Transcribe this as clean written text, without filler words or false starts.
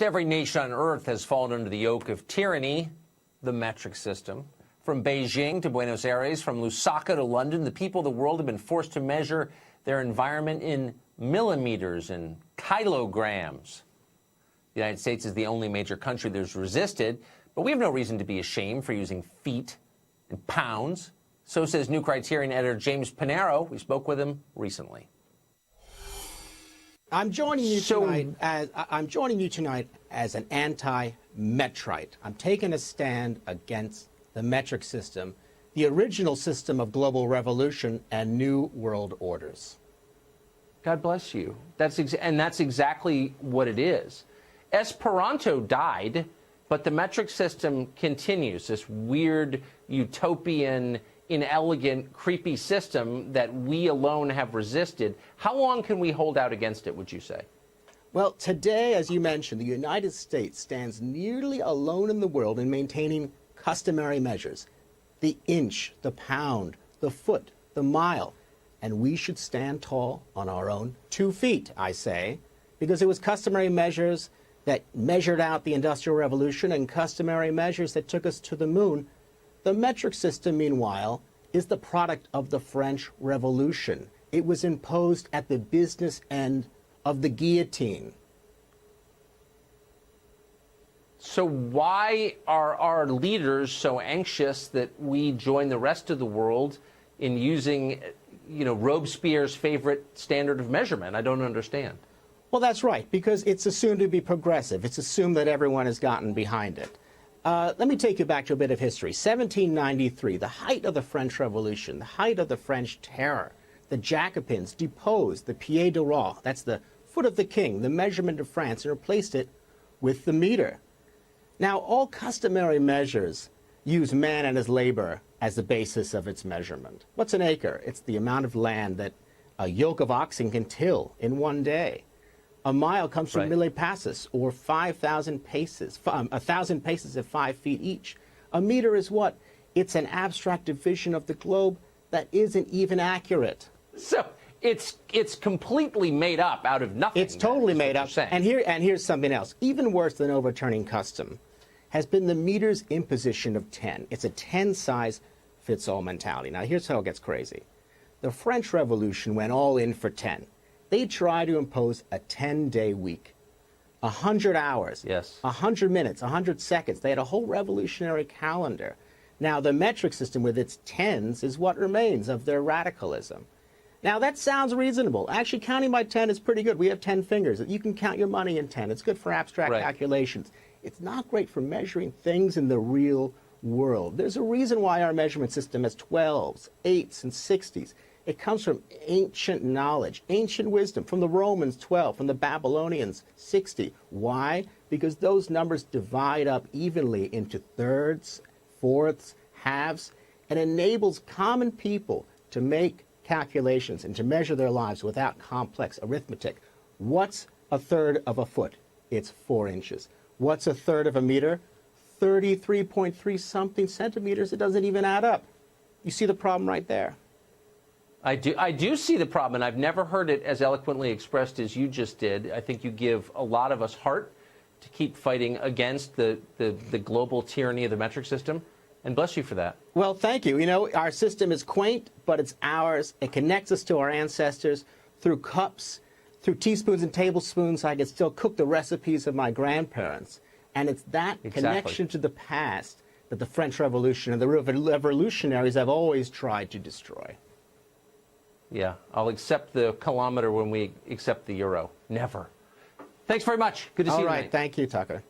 Every nation on earth has fallen under the yoke of tyranny, the metric system. From Beijing to Buenos Aires, from Lusaka to London, the people of the world have been forced to measure their environment in millimeters and kilograms. The United States is the only major country that has resisted, but we have no reason to be ashamed for using feet and pounds. So says New Criterion editor James Panaro. We spoke with him recently. I'm joining you tonight as an anti-metrite. I'm taking a stand against the metric system, the original system of global revolution and new world orders. God bless you. That's exactly what it is. Esperanto died, but the metric system continues, this weird, utopian, inelegant, creepy system that we alone have resisted. How long can we hold out against it, would you say? Well, today, as you mentioned, the United States stands nearly alone in the world in maintaining customary measures. The inch, the pound, the foot, the mile. And we should stand tall on our own 2 feet, I say, because it was customary measures that measured out the Industrial Revolution and customary measures that took us to the moon. The metric system, meanwhile, is the product of the French Revolution. It was imposed at the business end of the guillotine. So why are our leaders so anxious that we join the rest of the world in using, Robespierre's favorite standard of measurement? I don't understand. Well, that's right, because it's assumed to be progressive. It's assumed that everyone has gotten behind it. Let me take you back to a bit of history. 1793, the height of the French Revolution, the height of the French Terror. The Jacobins deposed the pied de roi, that's the foot of the king, the measurement of France, and replaced it with the meter. Now, all customary measures use man and his labor as the basis of its measurement. What's an acre? It's the amount of land that a yoke of oxen can till in one day. A mile comes from millepasses, or 5,000 paces, 1,000 paces at 5 feet each. A meter is what? It's an abstract division of the globe that isn't even accurate. So it's completely made up out of nothing. It's totally made up. And here's something else. Even worse than overturning custom has been the meter's imposition of 10. It's a 10-size-fits-all mentality. Now, here's how it gets crazy. The French Revolution went all in for 10. They tried to impose a 10-day week, 100 hours, 100 minutes, 100 seconds. They had a whole revolutionary calendar. Now, the metric system with its tens is what remains of their radicalism. Now, that sounds reasonable. Actually, counting by 10 is pretty good. We have 10 fingers. You can count your money in 10. It's good for abstract calculations. It's not great for measuring things in the real world. There's a reason why our measurement system has 12s, 8s, and 60s. It comes from ancient knowledge, ancient wisdom, from the Romans 12, from the Babylonians 60. Why? Because those numbers divide up evenly into thirds, fourths, halves, and enables common people to make calculations and to measure their lives without complex arithmetic. What's a third of a foot? It's 4 inches. What's a third of a meter? 33.3 something centimeters. It doesn't even add up. You see the problem right there. I do see the problem, and I've never heard it as eloquently expressed as you just did. I think you give a lot of us heart to keep fighting against the global tyranny of the metric system, and bless you for that. Well, thank you. Our system is quaint, but it's ours. It connects us to our ancestors through cups, through teaspoons and tablespoons. I can still cook the recipes of my grandparents, and it's that connection to the past that the French Revolution and the revolutionaries have always tried to destroy. Yeah, I'll accept the kilometer when we accept the euro. Never. Thanks very much. Good to see you. All right. Thank you, Tucker.